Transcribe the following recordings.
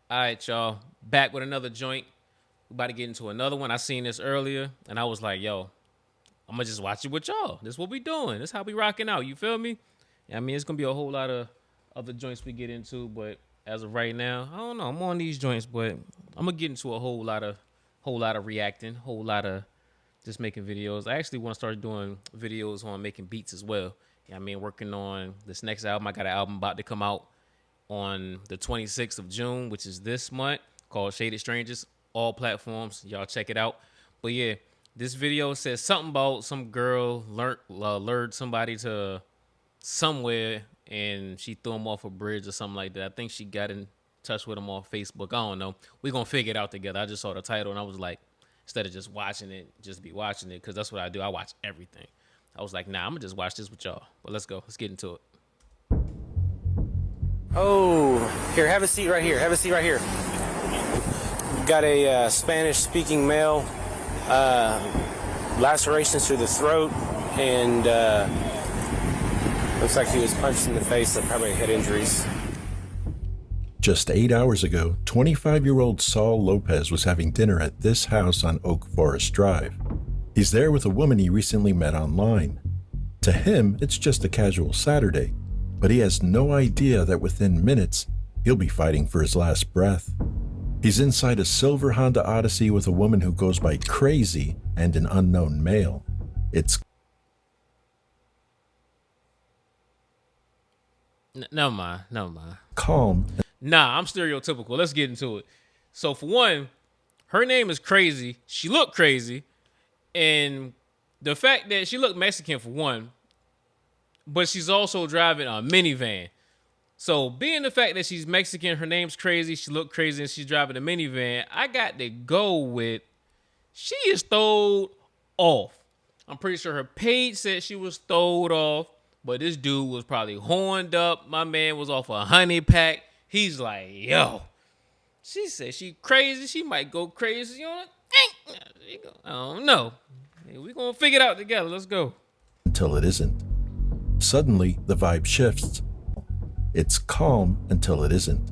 All right, y'all. Back with another joint. We about to get into another one. I seen this earlier, and I was like, yo, I'm gonna just watch it with y'all. This is what we doing. This is how we rocking out. You feel me? I mean, it's gonna be a whole lot of other joints we get into, but as of right now, I don't know. I'm on these joints, but I'm gonna get into a whole lot of reacting, whole lot of just making videos. I actually want to start doing videos on making beats as well. I mean, working on this next album. I got an album about to come out on the 26th of June, which is this month, called Shaded Strangers. All platforms. Y'all check it out. But yeah, this video says something about some girl lured somebody to somewhere and she threw him off a bridge or something like that. I think she got in touch with him on Facebook. I don't know. We're going to figure it out together. I just saw the title and I was like, instead of just watching it, just be watching it, because that's what I do. I watch everything. I was like, nah, I'm going to just watch this with y'all. But let's go. Let's get into it. Oh, here, have a seat right here. Have a seat right here. Got a Spanish-speaking male, lacerations through the throat, and looks like he was punched in the face, so probably head injuries. Just 8 hours ago, 25-year-old Saul Lopez was having dinner at this house on Oak Forest Drive. He's there with a woman he recently met online. To him, it's just a casual Saturday, but he has no idea that within minutes, he'll be fighting for his last breath. He's inside a silver Honda Odyssey with a woman who goes by Crazy and an unknown male. It's Never mind. calm. Nah, I'm stereotypical. Let's get into it. So for one, her name is Crazy. She looked crazy. And the fact that she looked Mexican for one, but she's also driving a minivan. So being the fact that she's Mexican, her name's Crazy, she looked crazy, and she's driving a minivan, I got to go with she is throwed off. I'm pretty sure her page said she was throwed off, but this dude was probably horned up. My man was off a honey pack. He's like, yo. She said she crazy. She might go crazy. You know, I don't know. We're going to figure it out together. Let's go. Until it isn't. Suddenly, the vibe shifts. It's calm until it isn't.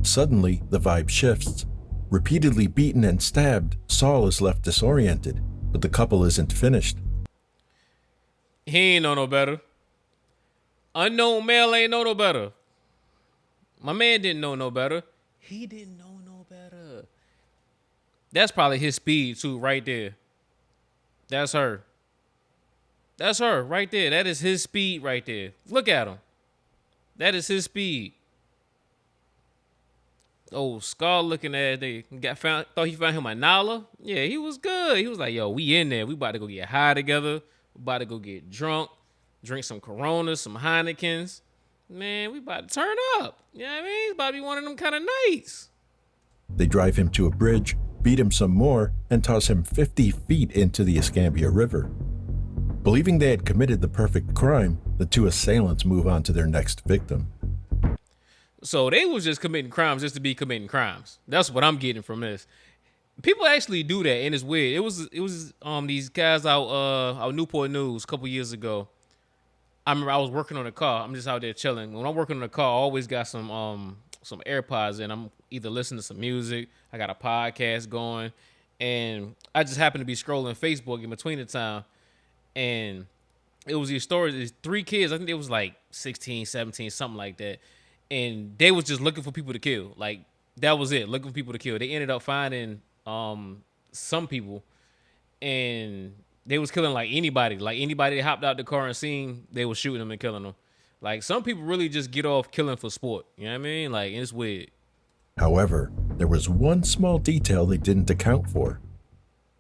Suddenly, the vibe shifts. Repeatedly beaten and stabbed, Saul is left disoriented, but the couple isn't finished. He ain't know no better. Unknown male ain't know no better. My man didn't know no better. He didn't know no better. That's probably his speed too, right there. That's her. That's her right there. That is his speed right there. Look at him. That is his speed. Oh, Scar looking at it. Thought he found him a Nala. Yeah, he was good. He was like, yo, we in there. We about to go get high together. We about to go get drunk. Drink some Coronas, some Heinekens. Man, we about to turn up. You know what I mean? It's about to be one of them kind of nights. They drive him to a bridge, beat him some more, and toss him 50 feet into the Escambia River. Believing they had committed the perfect crime, the two assailants move on to their next victim. So they was just committing crimes just to be committing crimes. That's what I'm getting from this. People actually do that, and it's weird. It was these guys out Newport News a couple years ago. I remember I was working on a car. I'm just out there chilling. When I'm working on a car, I always got some AirPods in. I'm either listening to some music, I got a podcast going, and I just happened to be scrolling Facebook in between the time, and it was these stories. These three kids, I think they was like 16, 17, something like that, and they was just looking for people to kill. Like, that was it, looking for people to kill. They ended up finding some people, and they was killing like anybody that hopped out the car and seen, they was shooting them and killing them. Like, some people really just get off killing for sport. You know what I mean? Like, it's weird. However, there was one small detail they didn't account for.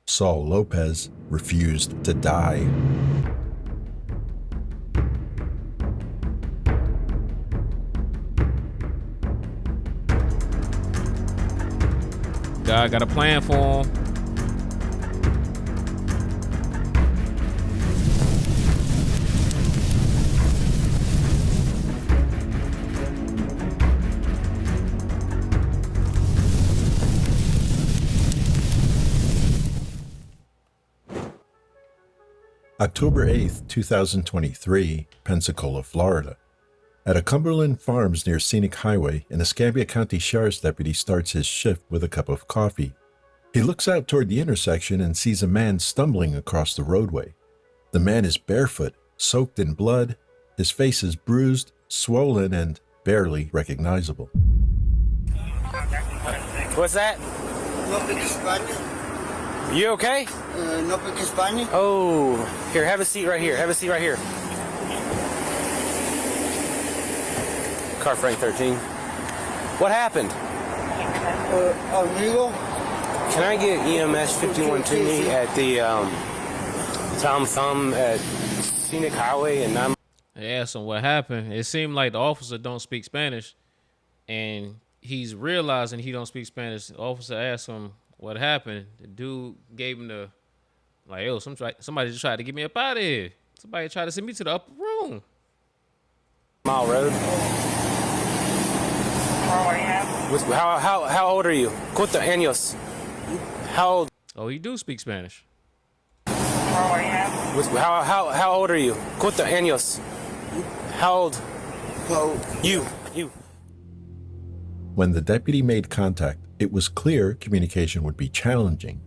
Saul Lopez refused to die. God got a plan for him. October 8th, 2023, Pensacola, Florida. At a Cumberland Farms near Scenic Highway, an Escambia County Sheriff's deputy starts his shift with a cup of coffee. He looks out toward the intersection and sees a man stumbling across the roadway. The man is barefoot, soaked in blood. His face is bruised, swollen, and barely recognizable. What's that? No pick Spanish. You okay? No pick Spanish. Oh, here, have a seat right here. Have a seat right here. Car Frank 13. What happened? Amigo. Can I get EMS 51 to me at the Tom Thumb at Scenic Highway and 9? They asked him what happened. It seemed like the officer don't speak Spanish, and he's realizing he don't speak Spanish. The officer asked him what happened. The dude gave him the, like, yo, somebody just tried to get me up out of here. Somebody tried to send me to the upper room. Mile Road. How old are you? ¿Cuántos años? How old? Oh, he do speak Spanish. How old are you? ¿Cuántos años? How old? You. When the deputy made contact, it was clear communication would be challenging.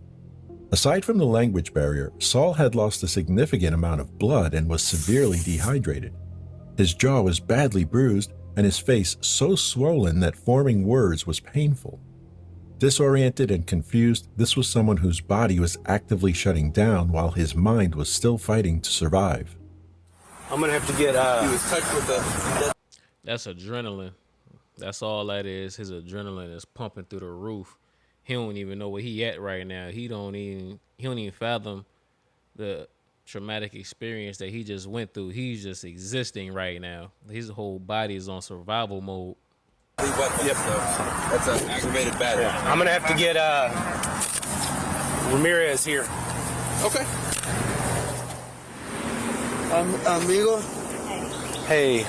Aside from the language barrier, Saul had lost a significant amount of blood and was severely dehydrated. His jaw was badly bruised and his face so swollen that forming words was painful. Disoriented and confused, this was someone whose body was actively shutting down while his mind was still fighting to survive. I'm gonna have to get. He was touched with the. That's adrenaline. That's all that is. His adrenaline is pumping through the roof. He don't even know where he at right now. He don't even fathom the traumatic experience that he just went through. He's just existing right now. His whole body is on survival mode. Yep, that's an aggravated battery. I'm gonna have to get Ramirez here. Okay. Amigo. Hey,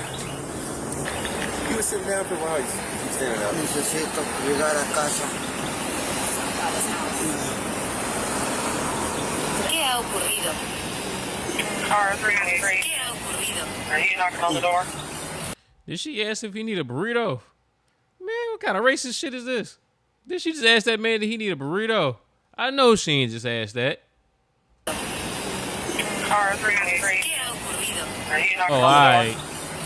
He was sitting down for a while. He's standing up. Necesito llegar a casa. ¿Qué ha ocurrido? Car 393. ¿Qué ha ocurrido? Are you knocking on the door? Did she ask if he need a burrito? Man, what kind of racist shit is this? Did she just ask that man that he need a burrito? I know she ain't just asked that. Car 393. ¿Qué ha ocurrido? Are you knocking Oh, on the alright.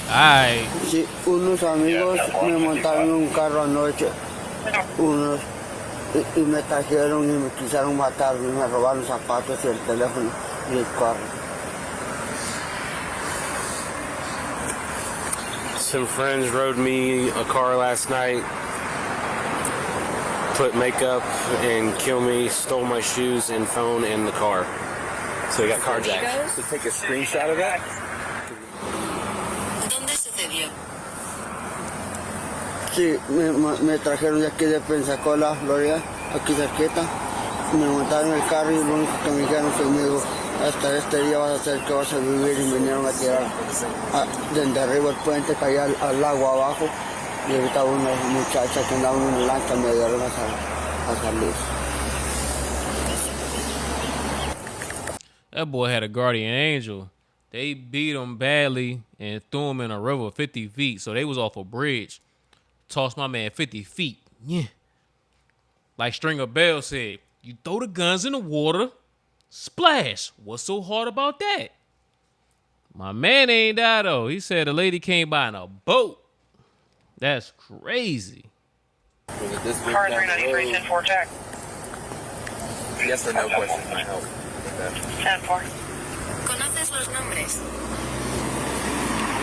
Alright. Sí, unos amigos me montaron en un carro anoche. Unos. Y me trajeron y me quisieron matar. Y me robaron zapatos y el teléfono y el carro. some friends rode me a car last night, put makeup and killed me, stole my shoes and phone in the car. So they got carjacked. So take a screenshot of that. ¿Dónde sucedió? Sí, me trajeron de aquí de Pensacola, Florida, aquí cerquita. Me montaron en el carro y lo único que me dijeron conmigo, hasta este día vas a hacer que vas a vivir, y vinieron a tirar desde arriba el puente, caía al lago abajo y ahorita una muchacha que andaba en una lancha me dieron a salir. That boy had a guardian angel. They beat him badly and threw him in a river 50 feet. So they was off a bridge. Tossed my man 50 feet. Yeah. Like Stringer Bell said, you throw the guns in the water, splash. What's so hard about that? My man ain't died though. He said the lady came by in a boat. That's crazy. Car 393, 10-4 check. Yes or no question might help. 10-4. ¿Conoces los nombres?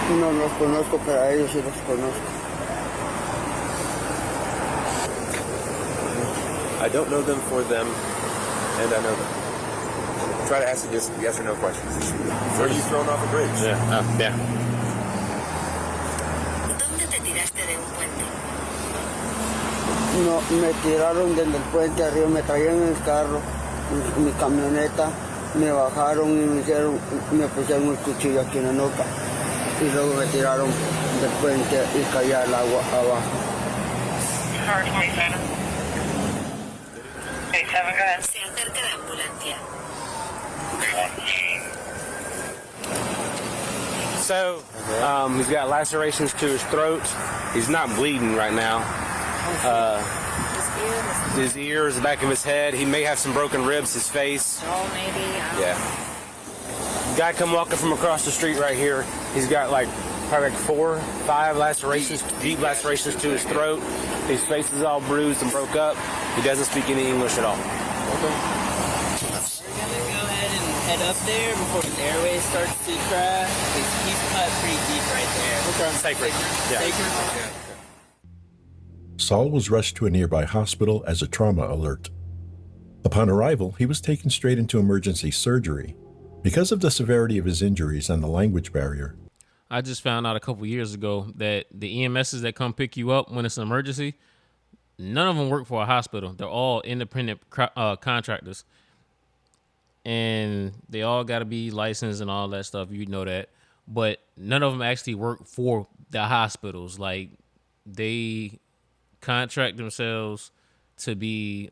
No los conozco, pero a ellos sí los conozco. I don't know them for them, and I know them. Try to ask just yes or no questions. Were you thrown off a bridge? Yeah. ¿Dónde te tiraste de un puente? No, me tiraron desde el puente arriba, me traían en el carro, mi camioneta, me bajaron y me pusieron el cuchillo aquí en la nuca. Y luego me tiraron del puente y caía al agua abajo. Car 27. 87, go ahead. Se acerca la ambulancia. So, he's got lacerations to his throat. He's not bleeding right now. His ears, the back of his head. He may have some broken ribs, his face. Oh, maybe. Yeah. Guy come walking from across the street right here. He's got probably 4, 5 lacerations, deep lacerations to his throat. His face is all bruised and broke up. He doesn't speak any English at all. We're gonna go ahead and head up there before his airway starts to crack. He's cut pretty deep right there. Okay. Sacred. Yeah. Sacred? Saul was rushed to a nearby hospital as a trauma alert. Upon arrival, he was taken straight into emergency surgery. Because of the severity of his injuries and the language barrier, I just found out a couple years ago that the EMSs that come pick you up when it's an emergency, none of them work for a hospital. They're all independent contractors. And they all got to be licensed and all that stuff. You know that. But none of them actually work for the hospitals. Like, they contract themselves to be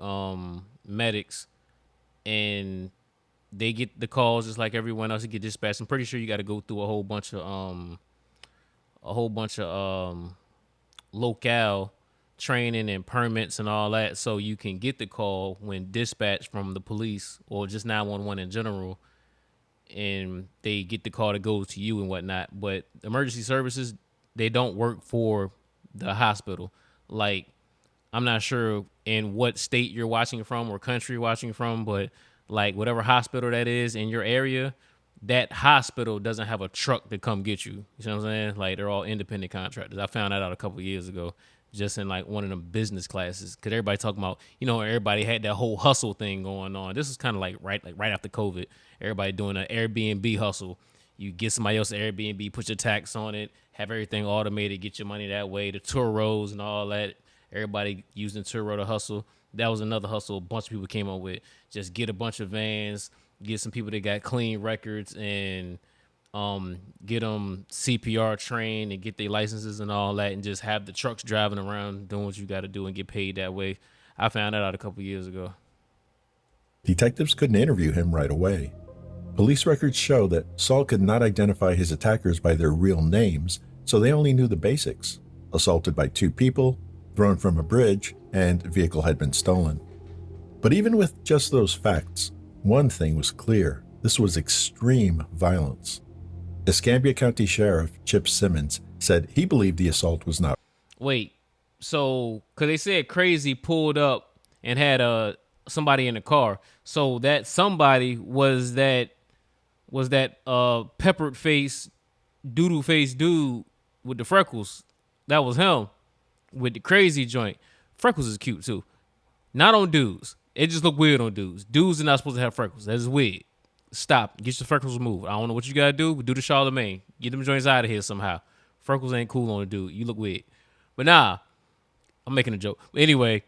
medics, and they get the calls just like everyone else to get dispatched. I'm pretty sure you got to go through a whole bunch of locale training and permits and all that, so you can get the call when dispatched from the police or just 911 in general, and they get the call to go to you and whatnot. But emergency services, they don't work for the hospital. Like, I'm not sure in what state you're watching from or country you're watching from, but like whatever hospital that is in your area, that hospital doesn't have a truck to come get you. You know what I'm saying? Like, they're all independent contractors. I found that out a couple of years ago, just in like one of them business classes. Cause everybody talking about, everybody had that whole hustle thing going on. This is kind of like right after COVID, everybody doing an Airbnb hustle. You get somebody else an Airbnb, put your tax on it, have everything automated, get your money that way. The Turos and all that, everybody using Turo to hustle. That was another hustle a bunch of people came up with. Just get a bunch of vans, get some people that got clean records, and get them CPR trained and get their licenses and all that, and just have the trucks driving around doing what you got to do and get paid that way. I found that out a couple years ago. detectives couldn't interview him right away. Police records show that Saul could not identify his attackers by their real names, so they only knew the basics: assaulted by 2 people, thrown from a bridge, and vehicle had been stolen. But even with just those facts, one thing was clear: this was extreme violence. Escambia County Sheriff Chip Simmons said he believed the assault was not. Wait, so because they said Crazy pulled up and had somebody in the car, so that somebody was that peppered face, doodle face dude with the freckles. That was him with the crazy joint. Freckles is cute too. Not on dudes. It just look weird on dudes. Dudes are not supposed to have freckles. That is weird. Stop. Get your freckles removed. I don't know what you gotta do, but do the Charlemagne. Get them joints out of here somehow. Freckles ain't cool on a dude. You look weird. But nah, I'm making a joke. Anyway,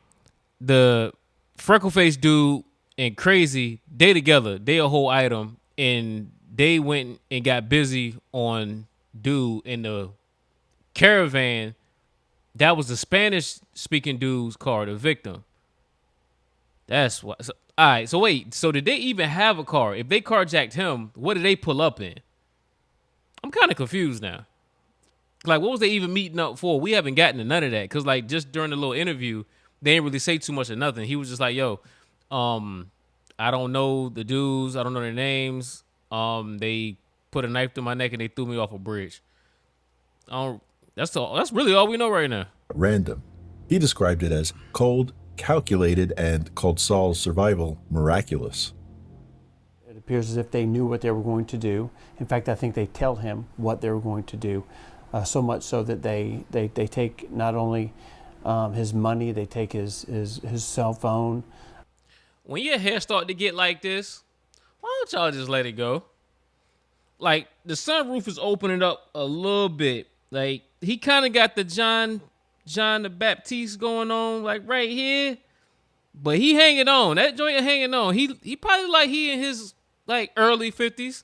the freckle face dude and Crazy, they together. They a whole item, and they went and got busy on dude in the Caravan. That was the Spanish-speaking dude's car, the victim. That's what. So, all right, so wait. So did they even have a car? If they carjacked him, what did they pull up in? I'm kind of confused now. Like, what was they even meeting up for? We haven't gotten to none of that. Because, like, just during the little interview, they didn't really say too much of nothing. He was just like, yo, I don't know the dudes. I don't know their names. They put a knife through my neck and they threw me off a bridge. That's really all we know right now. Random. He described it as cold, calculated, and called Saul's survival miraculous. It appears as if they knew what they were going to do. In fact, I think they tell him what they were going to do, so much so that they take not only his money, they take his cell phone. When your hair start to get like this, why don't y'all just let it go? Like, the sunroof is opening up a little bit. Like, he kind of got the John the Baptiste going on, like right here, but he hanging on. That joint hanging on. He probably like he in his like early 50s,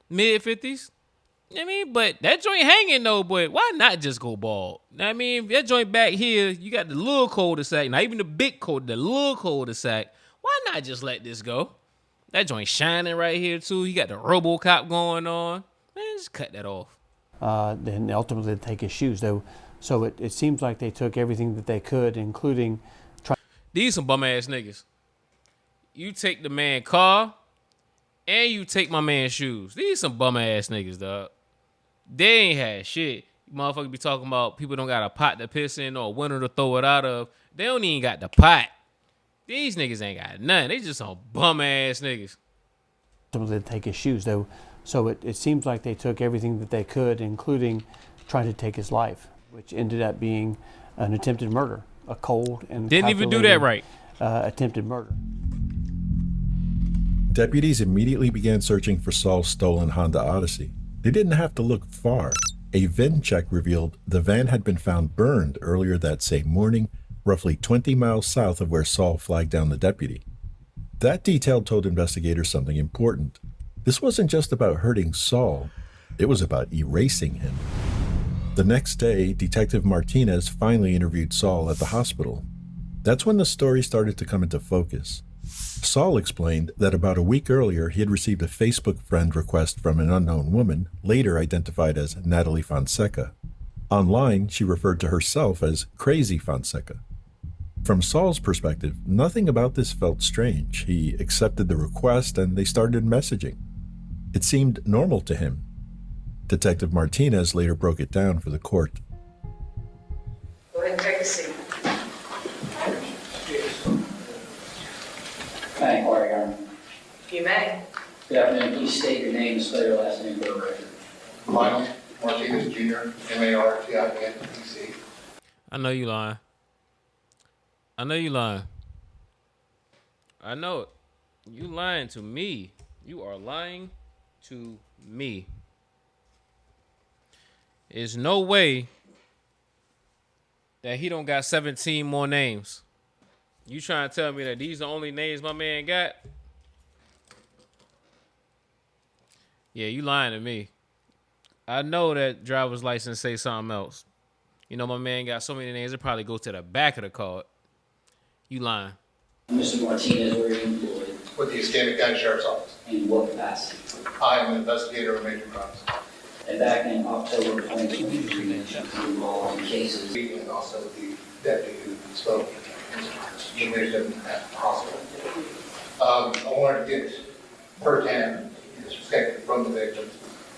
mid 50s. You know what I mean? But that joint hanging though. But why not just go bald? You know what I mean? That joint back here, you got the little cul-de-sac, not even the big the little cul-de-sac. Why not just let this go? That joint shining right here too. He got the RoboCop going on. Man, just cut that off. then ultimately take his shoes. So it seems like they took everything that they could, including These some bum ass niggas. You take the man car, and you take my man's shoes. These some bum ass niggas, dog. They ain't had shit. Motherfuckers be talking about people don't got a pot to piss in or a window to throw it out of. They don't even got the pot. These niggas ain't got nothing. They just some bum ass niggas. ultimately take his shoes. So it seems like they took everything that they could, including trying to take his life, which ended up being an attempted murder, a cold and didn't even do that right. Attempted murder. Deputies immediately began searching for Saul's stolen Honda Odyssey. They didn't have to look far. A VIN check revealed the van had been found burned earlier that same morning, roughly 20 miles south of where Saul flagged down the deputy. That detail told investigators something important. This wasn't just about hurting Saul, it was about erasing him. The next day, Detective Martinez finally interviewed Saul at the hospital. That's when the story started to come into focus. Saul explained that about a week earlier he had received a Facebook friend request from an unknown woman, later identified as Natalie Fonseca. Online, she referred to herself as Crazy Fonseca. From Saul's perspective, nothing about this felt strange. He accepted the request and they started messaging. It seemed normal to him. Detective Martinez later broke it down for the court. Go ahead and take a seat. Hi, inquiry, Your Honor. You may. Good afternoon. Please state your name and spell your last name for the record. Lionel Martinez Jr., Martinez. I know you lying. I know you lying. I know it. You lying to me. You are lying to me. There's no way that he don't got 17 more names. You trying to tell me that these are the only names my man got? Yeah, you lying to me. I know that driver's license say something else. You know my man got so many names, it probably go to the back of the card. You lying. Mr. Martinez, where are you employed? With the Escambia County Sheriff's Office. In what capacity? I am an investigator of major crimes. And back in October 2023, you involved in cases. And also the deputy who spoke the victim at the hospital. I wanted to get firsthand perspective from the victim.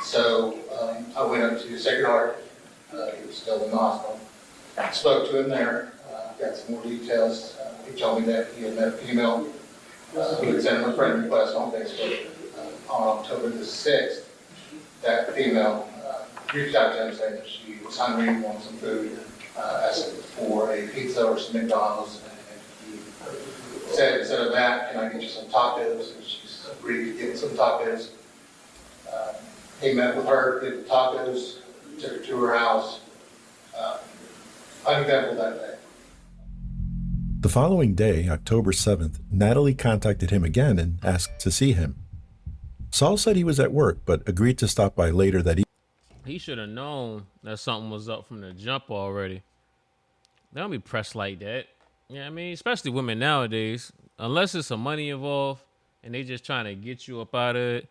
So I went up to Sacred Heart. He was still in the hospital. I spoke to him there, got some more details. He told me that he had met a female who had sent him a friend request on Facebook on October the 6th. That female reached out to him saying that she was hungry and wanted some food, asked for a pizza or some McDonald's. And he said, instead of that, can I get you some tacos? And she agreed to give him some tacos. He met with her, did the tacos, took her to her house. Uneventful that day. The following day, October 7th, Natalie contacted him again and asked to see him. Saul said he was at work, but agreed to stop by later that evening. He should have known that something was up from the jump already. They don't be pressed like that. Yeah, I mean, especially women nowadays. Unless there's some money involved and they just trying to get you up out of it.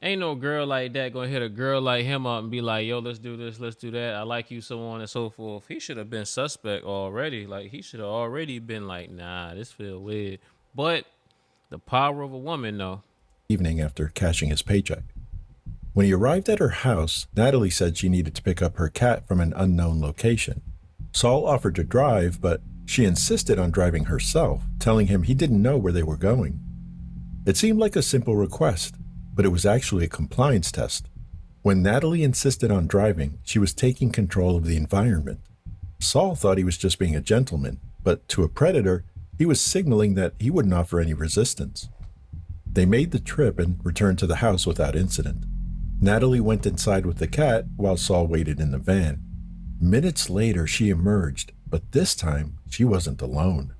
Ain't no girl like that gonna hit a girl like him up and be like, yo, let's do this, let's do that. I like you, so on and so forth. He should have been suspect already. Like, he should have already been like, nah, this feel weird. But the power of a woman, though. Evening after cashing his paycheck. When he arrived at her house, Natalie said she needed to pick up her cat from an unknown location. Saul offered to drive, but she insisted on driving herself, telling him he didn't know where they were going. It seemed like a simple request, but it was actually a compliance test. When Natalie insisted on driving, she was taking control of the environment. Saul thought he was just being a gentleman, but to a predator, he was signaling that he wouldn't offer any resistance. They made the trip and returned to the house without incident. Natalie went inside with the cat while Saul waited in the van. Minutes later, she emerged, but this time she wasn't alone.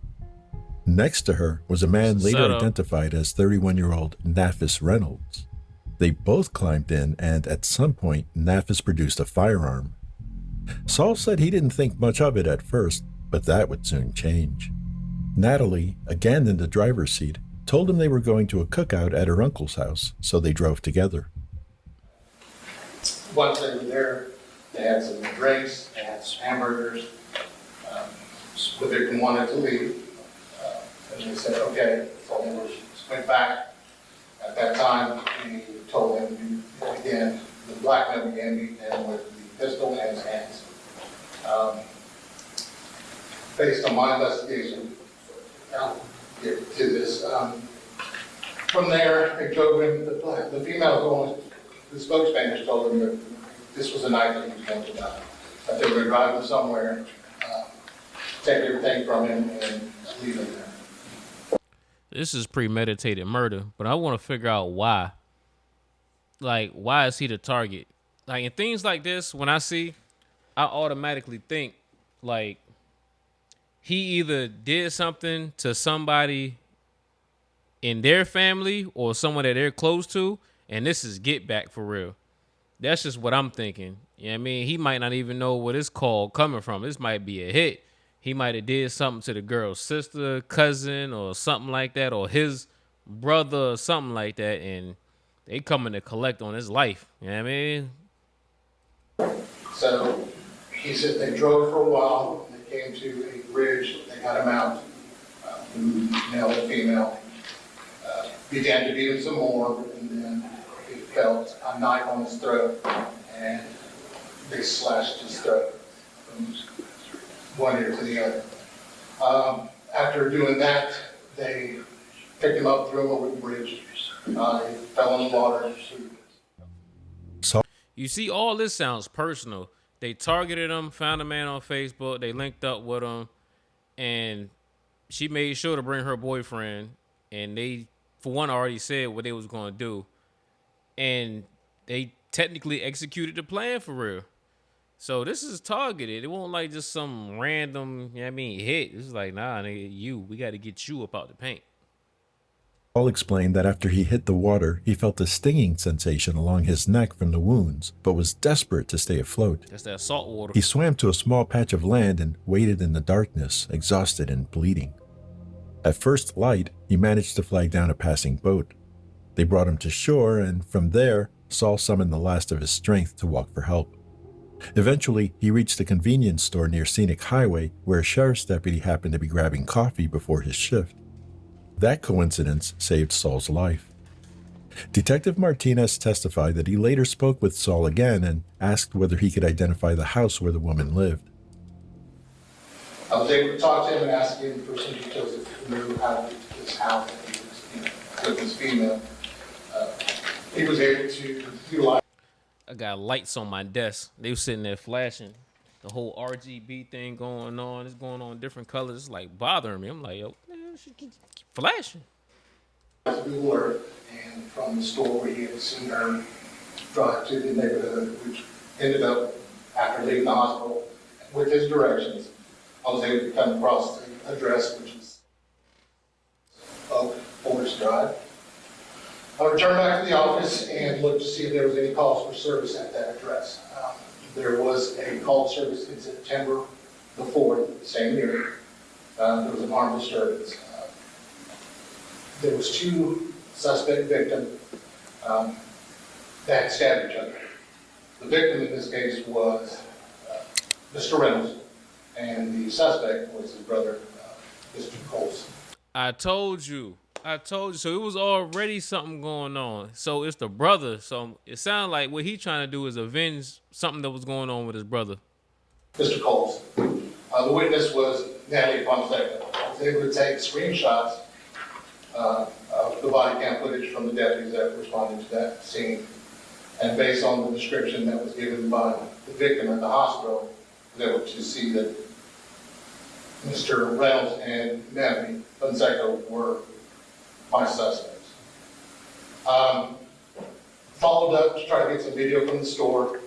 Next to her was a man later identified as 31-year-old Nafis Reynolds. They both climbed in, and at some point, Nafis produced a firearm. Saul said he didn't think much of it at first, but that would soon change. Natalie, again in the driver's seat, told him they were going to a cookout at her uncle's house, so they drove together. Once they were there, there. They had some drinks, they had some hamburgers. The victim wanted to leave, and they said, okay. So they went back. At that time, he told him again, the black man began beating him with the pistol in his hands. Based on my investigation, I'll get to this. From there, they told him, the female going, the spokesman told him that this was a night that he was going to die. That they were going to drive him somewhere, take everything from him, and leave him there. This is premeditated murder, but I want to figure out why. Like, why is he the target? Like, in things like this, when I see, I automatically think, like, he either did something to somebody in their family or someone that they're close to, and this is get back for real. That's just what I'm thinking. You know what I mean? He might not even know what it's called coming from. This might be a hit. He might have did something to the girl's sister, cousin, or something like that, or his brother or something like that, and they coming to collect on his life. You know what I mean? So he said they drove for a while, and they came to a bridge, they got him out, male and female, began to beat him some more, and then he felt a knife on his throat, and they slashed his throat from one ear to the other. After doing that, they picked him up, threw him over the bridge. He fell in the water. You see, all this sounds personal. They targeted him, found a man on Facebook, they linked up with him, and she made sure to bring her boyfriend, and they, for one, already said what they was going to do, and they technically executed the plan for real. So this is targeted. It won't like just some random, you know what I mean, hit. This is like, nah, nigga, we got to get you up out the paint. Paul explained that after he hit the water, he felt a stinging sensation along his neck from the wounds, but was desperate to stay afloat. That's that salt water. He swam to a small patch of land and waited in the darkness, exhausted and bleeding. At first light, he managed to flag down a passing boat. They brought him to shore, and from there, Saul summoned the last of his strength to walk for help. Eventually, he reached a convenience store near Scenic Highway where a sheriff's deputy happened to be grabbing coffee before his shift. That coincidence saved Saul's life. Detective Martinez testified that he later spoke with Saul again and asked whether he could identify the house where the woman lived. I was able to talk to him and ask him for some details if he knew how to get to this house that he was with his female. He was able to utilize. I got lights on my desk. They were sitting there flashing. The whole RGB thing going on. It's going on in different colors. It's like bothering me. I'm like, yo, man, she keep flashing. And from the store where he had seen her drive to the neighborhood, which ended up, after leaving the hospital, with his directions, I was able to come across the address, which is Oak Forest Drive. I returned back to the office and looked to see if there was any calls for service at that address. There was a call service in September the 4th, same year. There was an armed disturbance. There was 2 suspect victims that had stabbed each other. The victim in this case was Mr. Reynolds, and the suspect was his brother, Mr. Coles. I told you. So it was already something going on. So it's the brother. So it sounds like what he's trying to do is avenge something that was going on with his brother. Mr. Coles. The witness was Natalie Fonseca. I was able to take screenshots of the body cam footage from the deputies that responded to that scene. And based on the description that was given by the victim at the hospital, I was able to see that Mr. Reynolds and Natalie Fonseca were my suspects. Followed up to try to get some video from the store.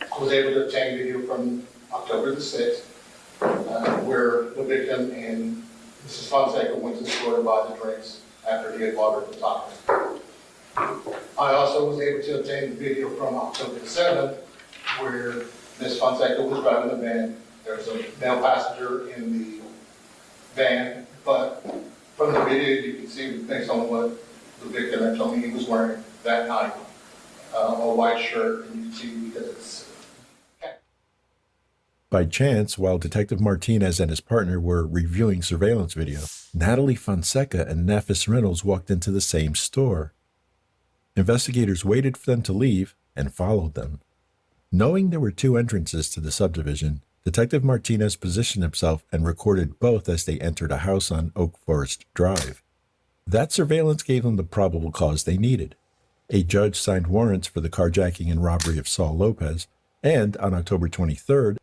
I was able to obtain video from October the 6th, where the victim and Mrs. Fonseca went to the store to buy the drinks after he had bought her the tacos. I also was able to obtain video from October the 7th, where Ms. Fonseca was driving the van. There was a male passenger in the van, but from the video, you can see, based on what the victim had told me he was wearing that night, a white shirt, and you can see because it's By chance, while Detective Martinez and his partner were reviewing surveillance video, Natalie Fonseca and Nafis Reynolds walked into the same store. Investigators waited for them to leave and followed them. Knowing there were two entrances to the subdivision, Detective Martinez positioned himself and recorded both as they entered a house on Oak Forest Drive. That surveillance gave them the probable cause they needed. A judge signed warrants for the carjacking and robbery of Saul Lopez, and on October 23rd,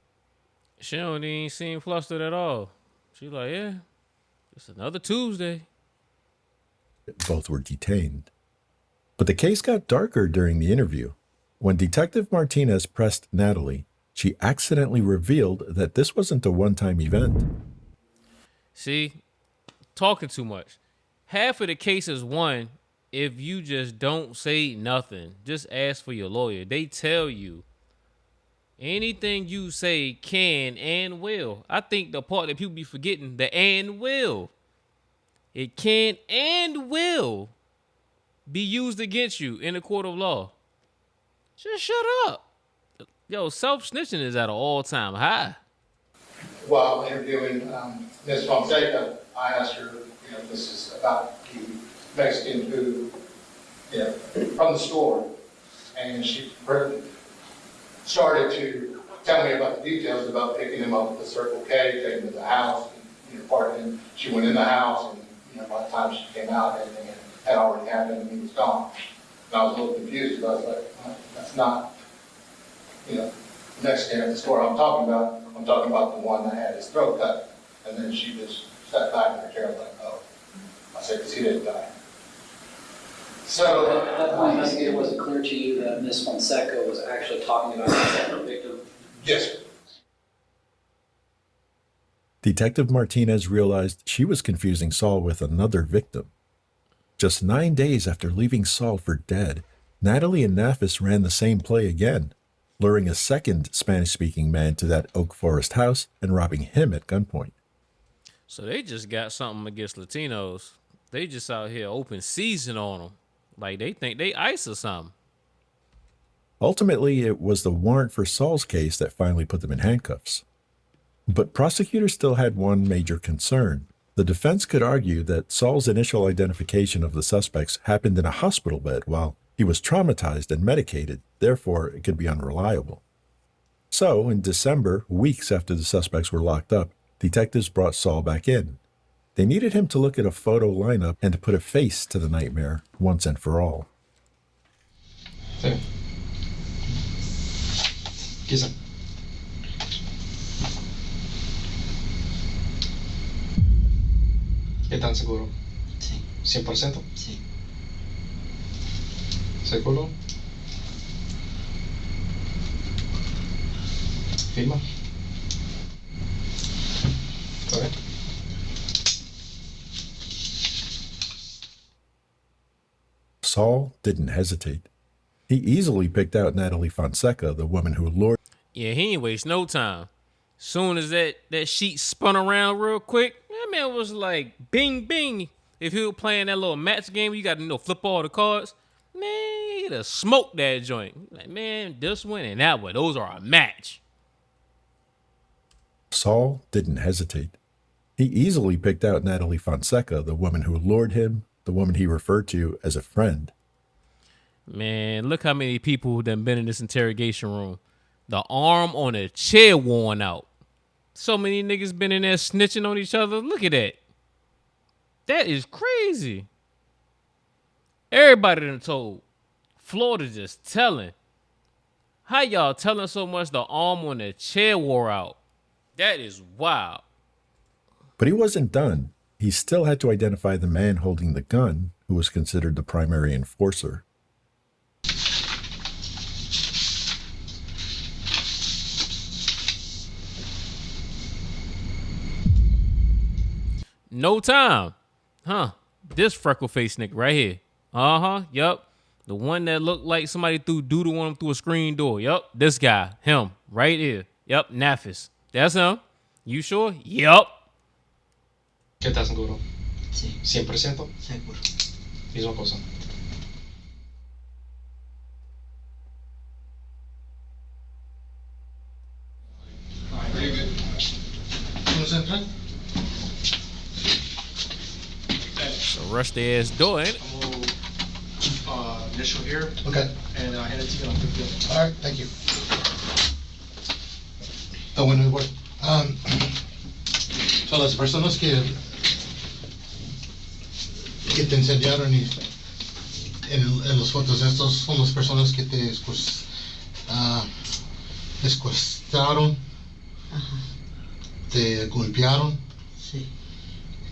She don't even seem flustered at all. She like, yeah, it's another Tuesday. both were detained. But the case got darker during the interview. When Detective Martinez pressed Natalie, she accidentally revealed that this wasn't a one-time event. See, talking too much. Half of the case is won if you just don't say nothing. Just ask for your lawyer. They tell you anything you say can and will. I think the part that people be forgetting, the and will. It can and will be used against you in a court of law. Just shut up. Yo, self-snitching is at an all-time high. while interviewing Ms. Fonseca, I asked her, this is about the Mexican food, from the store. And she started to tell me about the details about picking him up at the Circle K, taking him to the house, parking. She went in the house, and by the time she came out, everything had already happened, and he was gone. And I was a little confused, but I was like, that's not, Mexican at the store I'm talking about. I'm talking about the one that had his throat cut. And then she just sat back in her chair like, oh. I said, because he didn't die. So At that point, it wasn't clear to you that Ms. Fonseca was actually talking about a separate victim? yes, sir. Detective Martinez realized she was confusing Saul with another victim. Just 9 days after leaving Saul for dead, Natalie and Nafis ran the same play again, luring a second Spanish-speaking man to that Oak Forest house and robbing him at gunpoint. So they just got something against Latinos. They just out here open season on them. Like they think they ICE or something. Ultimately, it was the warrant for Saul's case that finally put them in handcuffs. But prosecutors still had one major concern. The defense could argue that Saul's initial identification of the suspects happened in a hospital bed while he was traumatized and medicated, therefore it could be unreliable. So, in December, weeks after the suspects were locked up, detectives brought Saul back in. They needed him to look at a photo lineup and to put a face to the nightmare once and for all. Sí. Quizá. ¿Qué tan seguro? Sí. 100%. Sí. ¿Seguro? Firma. Correcto. Saul didn't hesitate. He easily picked out Natalie Fonseca, the woman who lured. Yeah, he ain't waste no time. Soon as that sheet spun around real quick, that man was like bing bing. If he was playing that little match game where you got to flip all the cards, man, he'd have smoked that joint. Like, man, this one and that one, those are a match. Saul didn't hesitate. He easily picked out Natalie Fonseca, the woman who lured him, the woman he referred to as a friend. Man, look how many people done been in this interrogation room. The arm on a chair worn out. So many niggas been in there snitching on each other. Look at that. That is crazy. Everybody done told. Florida just telling. How y'all telling so much the arm on the chair wore out? That is wild. But he wasn't done. He still had to identify the man holding the gun, who was considered the primary enforcer. No time. Huh. This freckle-faced nigga right here. Uh-huh. Yup. The one that looked like somebody threw doodle on him through a screen door. Yup. This guy. Him. Right here. Yup. Nafis. That's him. You sure? Yup. ¿Qué estás seguro? Sí. 100%. Seguro. Misma cosa. So rush their ass door, ain't it? Initial here. Okay. And hand it to you. I'll pick you up. All right, thank you. Bueno, igual. Son las personas que te incendiaron y en las fotos estos son las personas que te secuestraron, te golpearon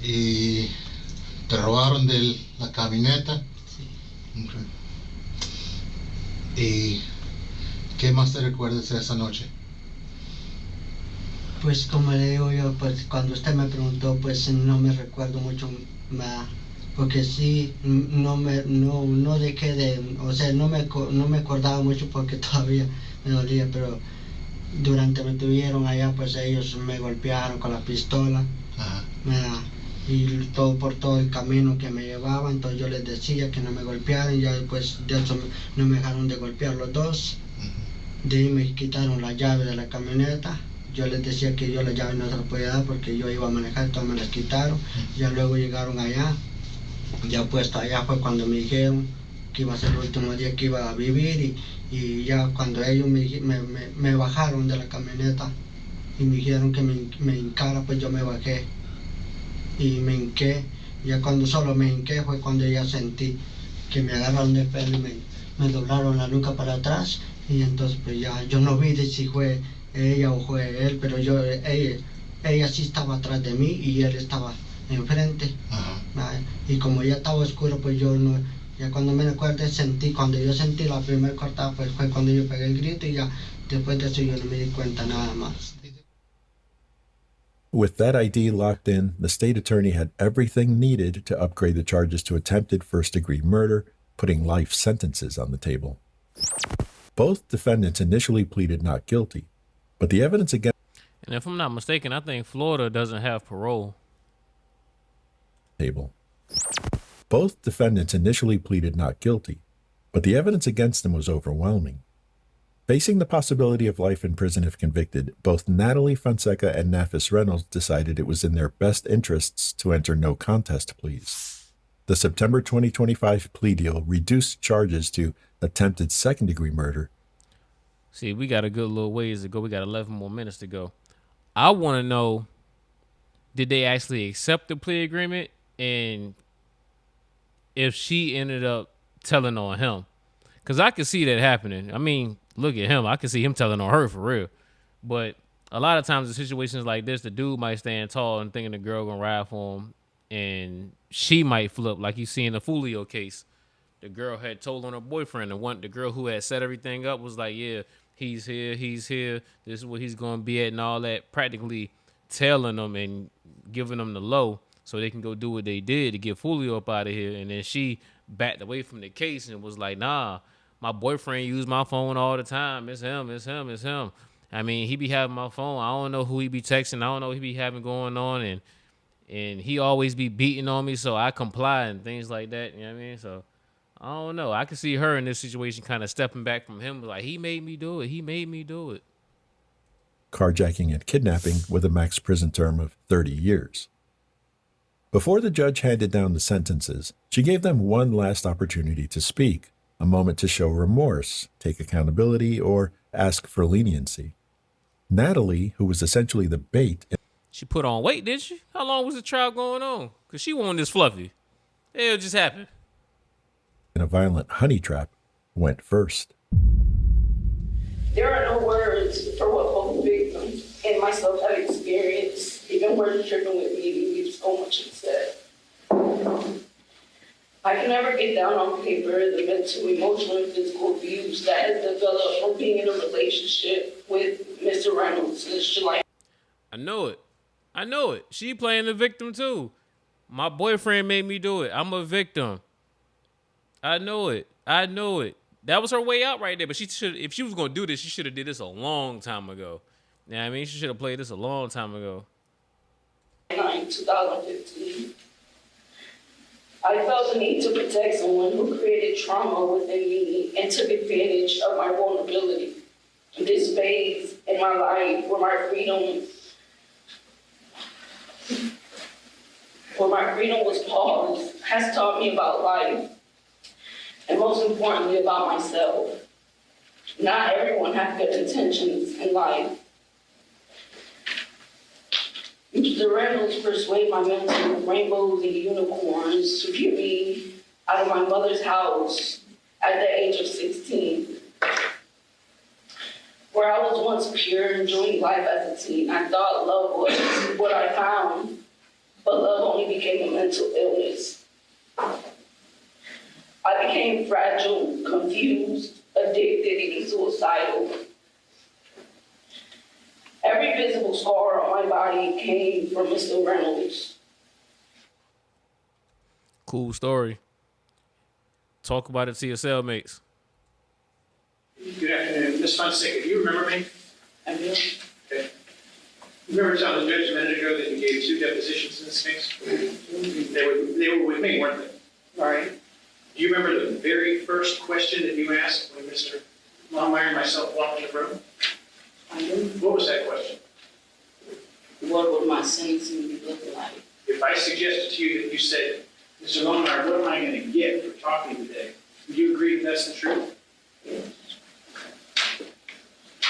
y te robaron de la camioneta. Okay. ¿Y qué más te recuerdas de esa noche? Pues como le digo yo, pues cuando usted me preguntó, pues no me recuerdo mucho más, porque sí, no dejé de, o sea, no me acordaba mucho porque todavía me dolía, pero durante me tuvieron allá, pues ellos me golpearon con la pistola. Ajá. Y todo por todo el camino que me llevaba, entonces yo les decía que no me golpearan, y ya después de eso no me dejaron de golpear los dos. De ahí me quitaron la llave de la camioneta, yo les decía que yo la llave no se la podía dar porque yo iba a manejar, entonces me las quitaron. Ya luego llegaron allá, ya puesto allá fue cuando me dijeron que iba a ser el último día que iba a vivir, y ya cuando ellos me bajaron de la camioneta y me dijeron que me hincara, pues yo me bajé y me hinqué. Ya cuando solo me hinqué fue cuando ya sentí que me agarraron de pelo y me doblaron la nuca para atrás, y entonces pues ya yo no vi de si fue ella o fue él, pero ella sí estaba atrás de mí y él estaba enfrente. Y como ya estaba oscuro, pues yo no, ya cuando me recuerdo cuando yo sentí la primera cortada, pues fue cuando yo pegué el grito, y ya después de eso yo no me di cuenta nada más. With that ID locked in, the state attorney had everything needed to upgrade the charges to attempted first-degree murder, putting life sentences on the table. Both defendants initially pleaded not guilty, but the evidence against And if I'm not mistaken, I think Florida doesn't have parole. Both defendants initially pleaded not guilty, but the evidence against them was overwhelming. Facing the possibility of life in prison if convicted, both Natalie Fonseca and Nafis Reynolds decided it was in their best interests to enter no contest pleas. The September 2025 plea deal reduced charges to attempted second-degree murder. See, we got a good little ways to go. We got 11 more minutes to go. I want to know, did they actually accept the plea agreement? And if she ended up telling on him, because I could see that happening. I mean, look at him. I can see him telling on her for real. But a lot of times in situations like this, the dude might stand tall and thinking the girl gonna ride for him, and she might flip, like you see in the Fulio case. The girl had told on her boyfriend, and the girl who had set everything up was like, yeah, he's here, this is where he's gonna be at and all that, practically telling them and giving them the low so they can go do what they did to get Fulio up out of here. And then she backed away from the case and was like, nah, my boyfriend used my phone all the time. It's him. I mean, he be having my phone. I don't know who he be texting. I don't know what he be having going on. And he always be beating on me, so I comply and things like that. You know what I mean? So, I don't know. I can see her in this situation kind of stepping back from him. Like, he made me do it. Carjacking and kidnapping with a max prison term of 30 years. Before the judge handed down the sentences, she gave them one last opportunity to speak, a moment to show remorse, take accountability, or ask for leniency. Natalie, who was essentially the bait... She put on weight, did she? How long was the trial going on? Because she wanted this fluffy. It just happened. ...in a violent honey trap, went first. There are no words for what both victims and myself have experienced. Even words driven with me leave so much unsaid. I can never get down on paper the mental, emotional, and physical abuse that has developed from being in a relationship with Mr. Reynolds since July. I know it. She playing the victim too. My boyfriend made me do it. I'm a victim. I know it. That was her way out right there. But if she was going to do this, she should have did this a long time ago. You know what I mean? She should have played this a long time ago. 2015. I felt the need to protect someone who created trauma within me and took advantage of my vulnerability. This phase in my life where my freedom where my freedom was paused, has taught me about life, and most importantly, about myself. Not everyone has good intentions in life. Mr. Reynolds persuaded my mentor with rainbows and unicorns to get me out of my mother's house at the age of 16. Where I was once pure, enjoying life as a teen, I thought love was what I found, but love only became a mental illness. I became fragile, confused, addicted, even suicidal. Every visible scar on my body came from Mr. Reynolds. Cool story. Talk about it to your cellmates. Good afternoon. Ms. Fonseca, do you remember me? I do. Okay. You remember telling the judge a minute ago that you gave 2 depositions in this case? They were with me, weren't they? Right. Do you remember the very first question that you asked when Mr. Longmire and myself walked in the room? I do. What was that question? What would my sentencing be looking like? If I suggested to you that you said, Mr. Longmire, what am I going to get for talking today? Would you agree that that's the truth? Yes.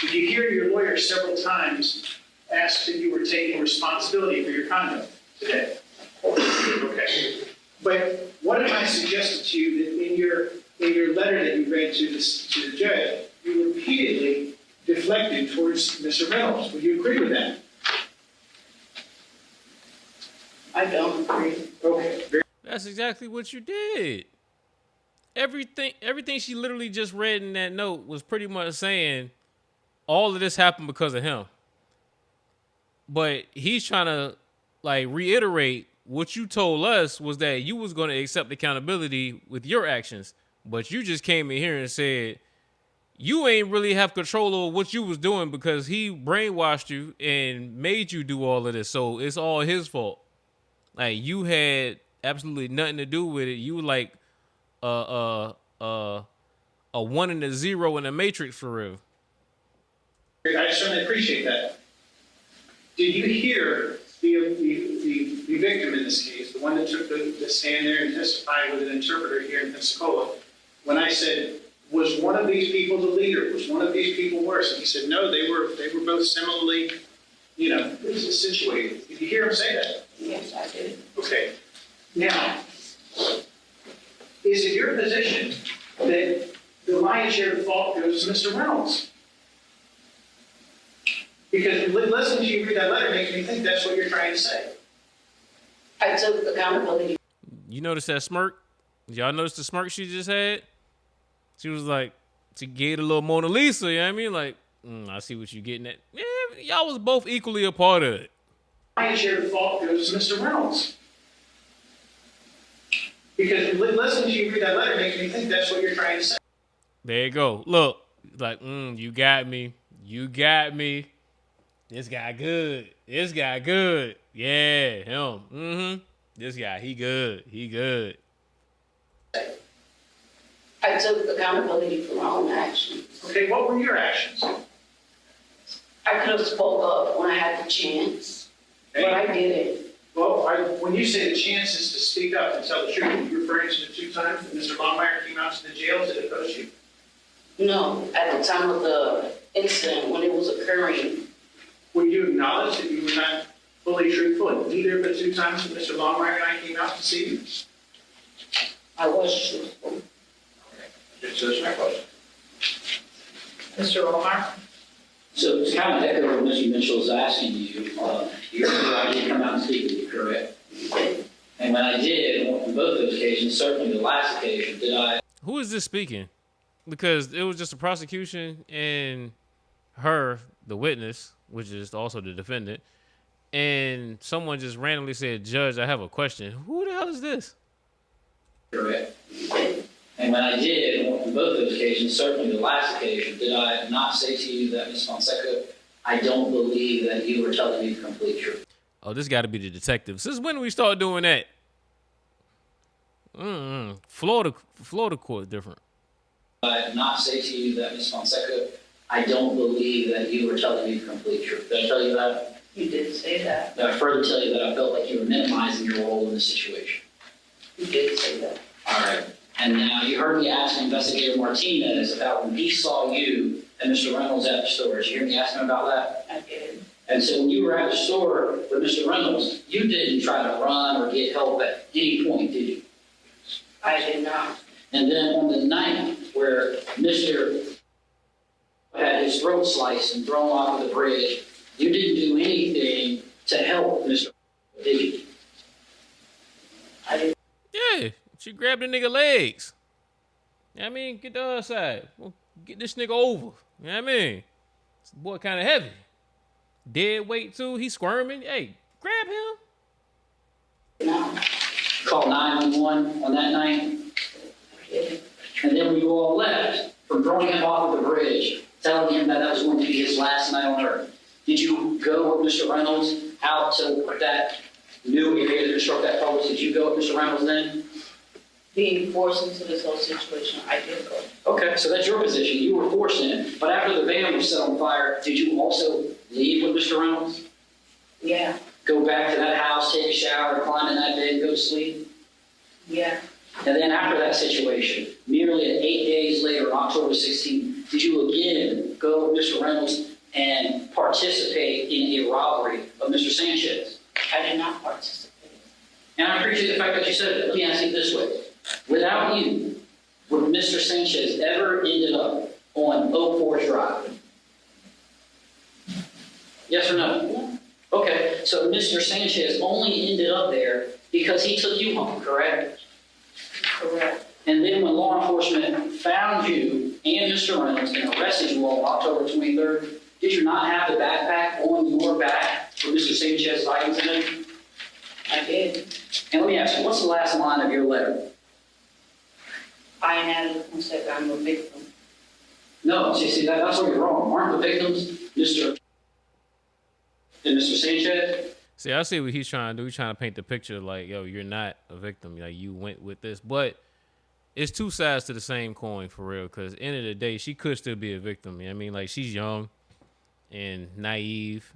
Did you hear your lawyer several times ask that you were taking responsibility for your conduct today? Okay. But what if I suggested to you that in your letter that you read to the judge, you repeatedly deflected towards Mr. Reynolds? Would you agree with that? I don't agree. Okay. That's exactly what you did. Everything she literally just read in that note was pretty much saying all of this happened because of him. But he's trying to like reiterate what you told us was that you was going to accept accountability with your actions. But you just came in here and said you ain't really have control over what you was doing because he brainwashed you and made you do all of this. So it's all his fault. Like you had absolutely nothing to do with it. You were like a 1 and a 0 in the Matrix for real. I certainly appreciate that. Did you hear the victim in this case, the one that took the stand there and testified with an interpreter here in Pensacola, when I said, was one of these people the leader? Was one of these people worse? And he said, no, they were both similarly, situated. Did you hear him say that? Yes, I did. Okay. Now, is it your position that the lion's share of the fault goes to Mr. Reynolds? Because listening to you read that letter makes me think that's what you're trying to say. I took accountability. You notice that smirk? Y'all notice the smirk she just had? She was like, she gave a little Mona Lisa, you know what I mean? Like, I see what you're getting at. Yeah, y'all was both equally a part of it. Lion's share of the fault goes to Mr. Reynolds. Because listening to you read that letter makes me think that's what you're trying to say. There you go. Look, like, you got me. You got me. This guy good. This guy good. Yeah, him. This guy, he good. He good. I took accountability for my own actions. Okay, what were your actions? I could have spoke up when I had the chance, but I didn't. Well, when you say the chances to speak up and tell the truth, are you referring to the 2 times that Mr. Longmire came out to the jail to depose you? No, at the time of the incident, when it was occurring. Would you acknowledge that you were not fully truthful in either of the 2 times that Mr. Longmire and I came out to see you? I was truthful. Okay, so that's my question. Mr. Longmire? So to kind of echo what Mr. Mitchell is asking you, you're right, I did come out and speak with you, correct? And when I did, on both those occasions, certainly the last occasion, did I... Who is this speaking? Because it was just the prosecution and her, the witness, which is also the defendant, and someone just randomly said, Judge, I have a question. Who the hell is this? Correct. And when I did, on both those occasions, certainly the last occasion, did I not say to you that, Ms. Fonseca, I don't believe that you were telling me the complete truth? Oh, this got to be the detective. Since when we start doing that? Florida court different. I did not say to you that, Ms. Fonseca, I don't believe that you were telling me the complete truth. Did I tell you that? You did say that. Did I further tell you that I felt like you were minimizing your role in the situation? You did say that. All right. And now you heard me ask Investigator Martinez about when he saw you and Mr. Reynolds at the store. Did you hear me ask him about that? I did. And so when you were at the store with Mr. Reynolds, you didn't try to run or get help at any point, did you? I did not. And then on the night where Mr. had his throat sliced and thrown off of the bridge, you didn't do anything to help Mr. Did you? I didn't. Yeah, she grabbed the nigga legs. You know what I mean? Get the other side. Well, get this nigga over. You know what I mean? This boy kind of heavy. Dead weight too. He squirming. Hey, grab him. No. Call 911 on that night. Yeah. And then when you all left from throwing him off of the bridge, telling him that that was going to be his last night on earth, did you go with Mr. Reynolds out to that new area to construct that post? Did you go with Mr. Reynolds then? Being forced into this whole situation, I did go. Okay, so that's your position. You were forced in. But after the van was set on fire, did you also leave with Mr. Reynolds? Yeah. Go back to that house, take a shower, climb in that bed, go to sleep? Yeah. And then after that situation, nearly 8 days later, on October 16th, did you again go with Mr. Reynolds and participate in a robbery of Mr. Sanchez? I did not participate. And I appreciate the fact that you said it. Let me ask you this way. Without you, would Mr. Sanchez ever ended up on Oak Forest Drive? Yes or no? Okay, so Mr. Sanchez only ended up there because he took you home, correct? Correct. And then when law enforcement found you and Mr. Reynolds and arrested you all on October 23rd, did you not have the backpack on your back with Mr. Sanchez's items in it? I did. And let me ask you, what's the last line of your letter? I added who said I'm a victim. No, see, that's where you're wrong. Aren't the victims Mr. and Mr. Sanchez? See, I see what he's trying to do. He's trying to paint the picture like, yo, you're not a victim. Like, you went with this. But it's two sides to the same coin, for real. Because at the end of the day, she could still be a victim. You know what I mean? Like, she's young and naive.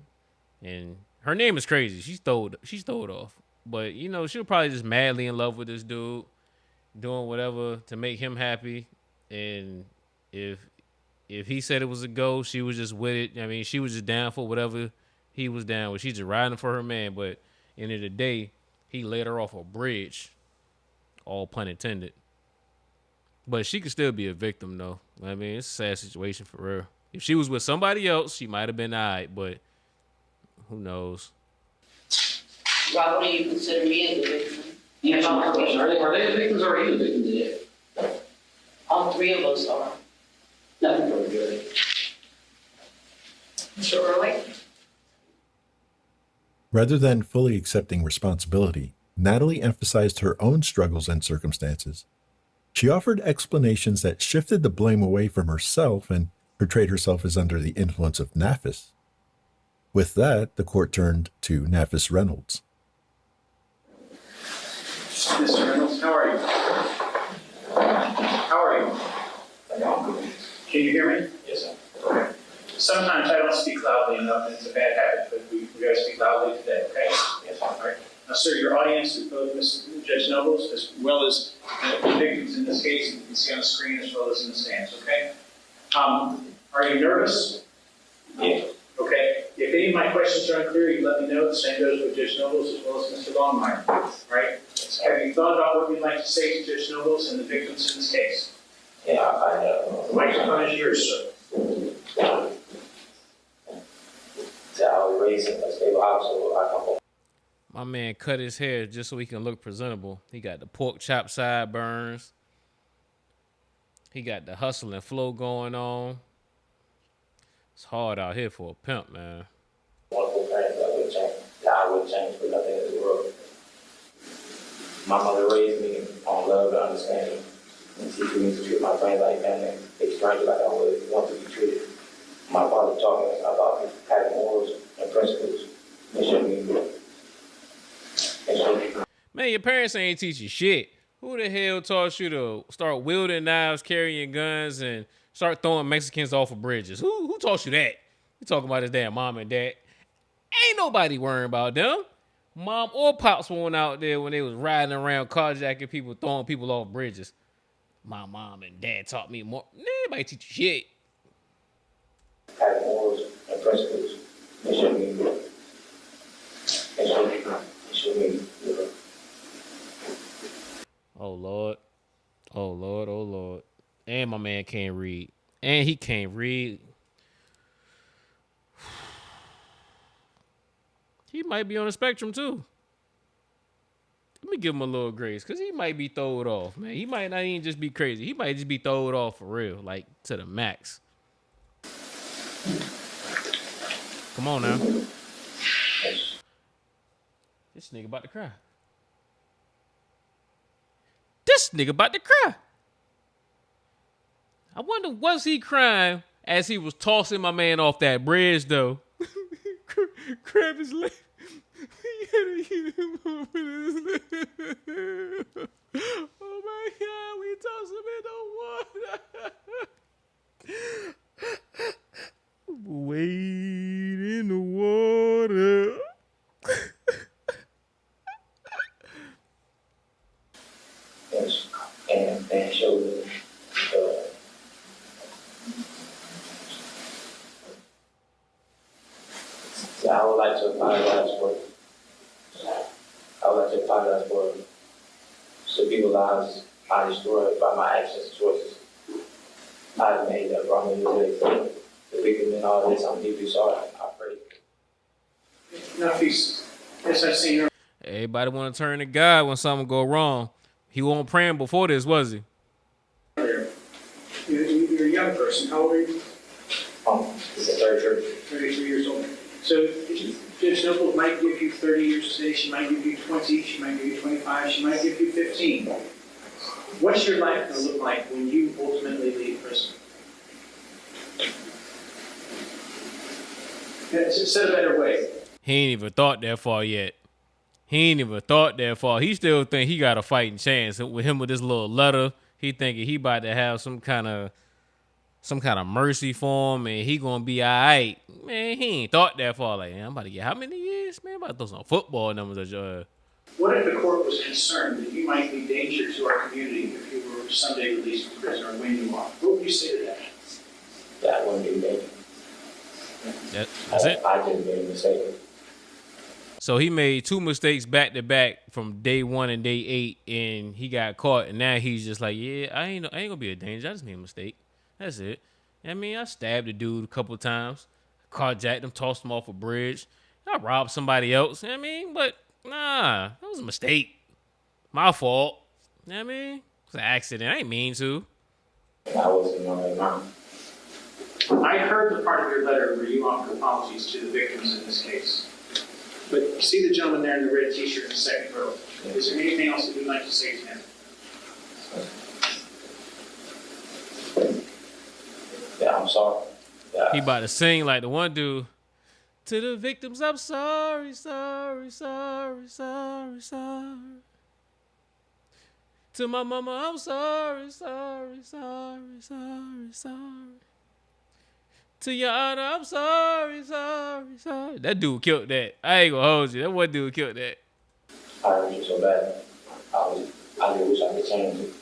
And her name is crazy. She's throwed off. But, you know, she was probably just madly in love with this dude, doing whatever to make him happy. And if he said it was a go, she was just with it. I mean, she was just down for whatever he was down with. She's just riding for her man. But at the end of the day, he laid her off a bridge. All pun intended. But she could still be a victim, though. I mean, it's a sad situation for her. If she was with somebody else, she might have been all right. But who knows? Why wouldn't you consider me as a victim? Answer my question. Are they the victims or are you the victim today? All three of us are. Nothing really good. Mr. Early? Rather than fully accepting responsibility, Natalie emphasized her own struggles and circumstances. She offered explanations that shifted the blame away from herself and portrayed herself as under the influence of Nafis. With that, the court turned to Nafis Reynolds. Mr. Reynolds, how are you? How are you? Can you hear me? Yes, sir. Okay. Sometimes I don't speak loudly enough, and it's a bad habit, but we got to speak loudly today, okay? Yes, all right. Now, sir, your audience is both Judge Nobles as well as the victims in this case. You can see on the screen as well as in the stands, okay? Are you nervous? Yeah. Okay. If any of my questions are unclear, you let me know. The same goes with Judge Nobles as well as Mr. Longmire, right? Have you thought about what you'd like to say to Judge Nobles and the victims in this case? Yeah, I know. The microphone is yours, sir. To raise in a stable household, I come home. My man cut his hair just so he can look presentable. He got the pork chop sideburns. He got the hustle and flow going on. It's hard out here for a pimp, man. Wonderful parents, I wouldn't change. I wouldn't change for nothing in this world. My mother raised me on love and understanding, and teaching me to treat my friends like family, a stranger like I would want to be treated. My father taught me about having morals and principles and showed me. Man, your parents ain't teach you shit. Who the hell taught you to start wielding knives, carrying guns, and start throwing Mexicans off of bridges? Who taught you that? You talking about his damn mom and dad. Ain't nobody worrying about them. Mom or pops weren't out there when they was riding around carjacking people, throwing people off bridges. My mom and dad taught me more. Nobody teach you shit. Have morals and principles. It shouldn't be good. It shouldn't be good. Oh Lord. Oh Lord, oh Lord. And my man can't read. And he can't read. He might be on the spectrum too. Let me give him a little grace, because he might be throwed off, man. He might not even just be crazy. He might just be throwed off for real, like to the max. Come on now. This nigga about to cry. This nigga about to cry. I wonder, was he crying as he was tossing my man off that bridge, though? Grab his leg. Oh my God, we toss him in the water. Wade in the water. Yes, and show them. So I would like to apologize for some people's lives I destroyed by my actions and choices I've made that brought me to this. The victim in all this, I'm deeply sorry. I pray. Nafis, as I seen her. Everybody want to turn to God when something go wrong. He wasn't praying before this, was he? You're a young person. How old are you? It's a third church. 33 years old. So Judge Noble might give you 30 years today. She might give you 20. She might give you 25. She might give you 15. What's your life going to look like when you ultimately leave prison? Said a better way. He ain't even thought that far yet. He ain't even thought that far. He still think he got a fighting chance with him with this little letter. He thinking he about to have some kind of mercy for him and he gonna be all right. Man, he ain't thought that far. Like, I'm about to get how many years? Man, I'm about to throw some football numbers at your What if the court was concerned that you might be danger to our community if you were someday released from prison or when you are? What would you say to that? That wouldn't be me. That's it. I didn't make a mistake. So he made 2 mistakes back to back from day 1 and day 8, and he got caught. And now he's just like, yeah, I ain't gonna be a danger. I just made a mistake. That's it. I mean, I stabbed a dude a couple times, carjacked him, tossed him off a bridge. I robbed somebody else. I mean, but nah, that was a mistake. My fault. I mean, it was an accident. I ain't mean to. I wasn't on that mind. I heard the part of your letter where you offered apologies to the victims in this case. But you see the gentleman there in the red t-shirt in the second row. Is there anything else that you'd like to say to him? Yeah, I'm sorry. Yeah. He about to sing like the one dude. To the victims, I'm sorry, sorry, sorry, sorry, sorry. To my mama, I'm sorry, sorry, sorry, sorry, sorry. To your honor, I'm sorry, sorry, sorry. That dude killed that. I ain't gonna hold you. That one dude killed that. I hurt you so bad. I just wish I could change it.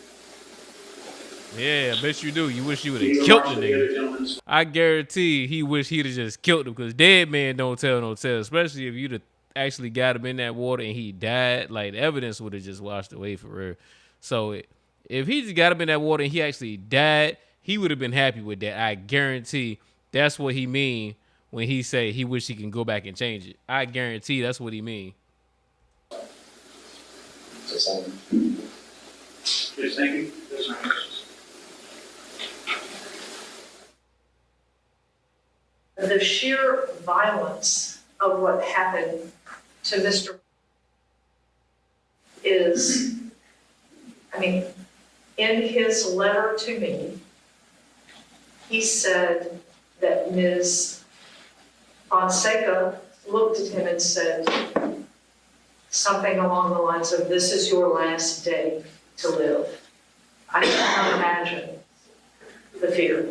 Yeah, I bet you do. You wish you would have killed the nigga. I guarantee he wish he'd have just killed him, because dead man don't tell no tale, especially if you'd have actually got him in that water and he died. Like, the evidence would have just washed away for real. So if he just got him in that water and he actually died, he would have been happy with that. I guarantee that's what he mean when he say he wish he can go back and change it. I guarantee that's what he mean. Yes, thank you. Those are my questions. The sheer violence of what happened to Mr. is, I mean, in his letter to me, he said that Ms. Fonseca looked at him and said something along the lines of, "This is your last day to live." I cannot imagine the fear.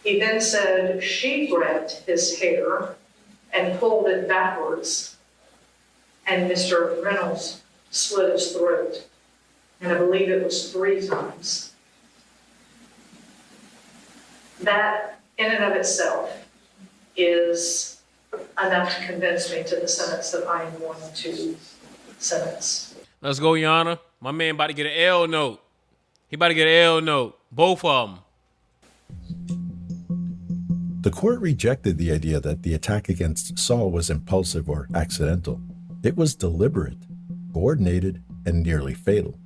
He then said she grabbed his hair and pulled it backwards. And Mr. Reynolds slit his throat. And I believe it was 3 times. That, in and of itself, is enough to convince me to the sentence that I am going to sentence. Let's go, Your Honor. My man about to get an L note. He about to get an L note. Both of them. The court rejected the idea that the attack against Saul was impulsive or accidental. It was deliberate, coordinated, and nearly fatal.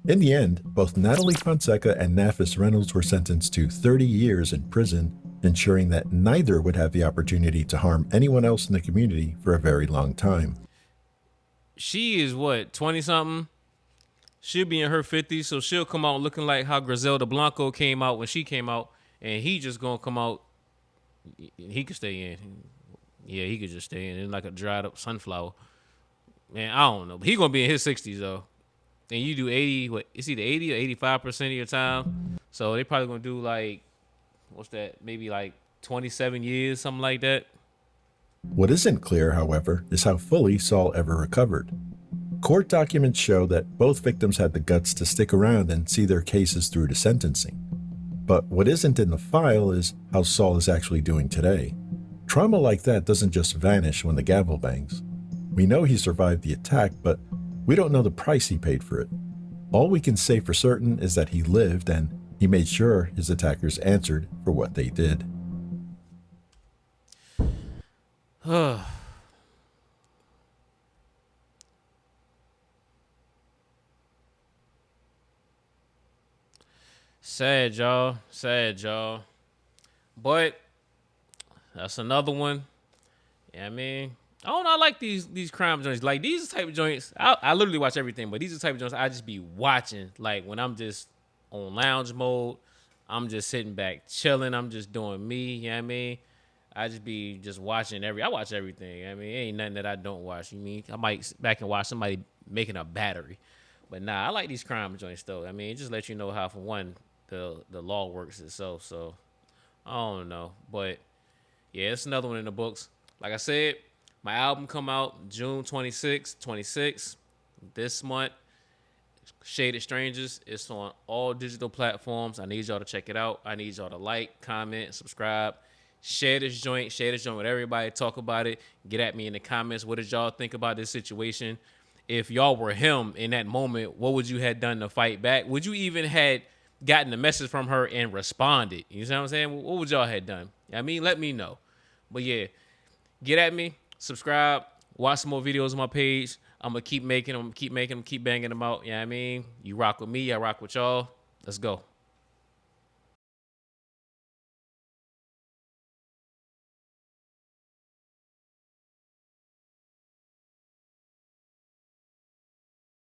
In the end, both Natalie Fonseca and Nafis Reynolds were sentenced to 30 years in prison, ensuring that neither would have the opportunity to harm anyone else in the community for a very long time. She is what, 20-something? She'll be in her 50s, so she'll come out looking like how Griselda Blanco came out when she came out, and he just gonna come out. He could stay in. Yeah, he could just stay in. It's like a dried up sunflower. Man, I don't know. But he gonna be in his 60s though. And you do 80, what, it's either 80 or 85% of your time. So they probably gonna do like, what's that? Maybe like 27 years, something like that. What isn't clear, however, is how fully Saul ever recovered. Court documents show that both victims had the guts to stick around and see their cases through to sentencing. But what isn't in the file is how Saul is actually doing today. Trauma like that doesn't just vanish when the gavel bangs. We know he survived the attack, but we don't know the price he paid for it. All we can say for certain is that he lived and he made sure his attackers answered for what they did. Sad, y'all. Sad, y'all. But that's another one. Yeah, I mean, I don't know. I like these crime joints. Like, these type of joints, I literally watch everything, but these are the type of joints I just be watching. Like, when I'm just on lounge mode, I'm just sitting back chilling. I'm just doing me. You know what I mean? I just be just watching I watch everything. I mean, it ain't nothing that I don't watch. You mean, I might sit back and watch somebody making a battery. But nah, I like these crime joints though. I mean, it just lets you know how, for one, the law works itself. So I don't know. But yeah, it's another one in the books. Like I said, my album come out June 26th this month. Shaded Strangers. It's on all digital platforms. I need y'all to check it out. I need y'all to like, comment, subscribe. Share this joint with everybody. Talk about it. Get at me in the comments. What did y'all think about this situation? If y'all were him in that moment, what would you have done to fight back? Would you even had gotten the message from her and responded? You know what I'm saying? What would y'all have done? I mean, let me know. But yeah, get at me. Subscribe. Watch some more videos on my page. I'm going to keep making them, keep banging them out. You know what I mean? You rock with me. I rock with y'all. Let's go.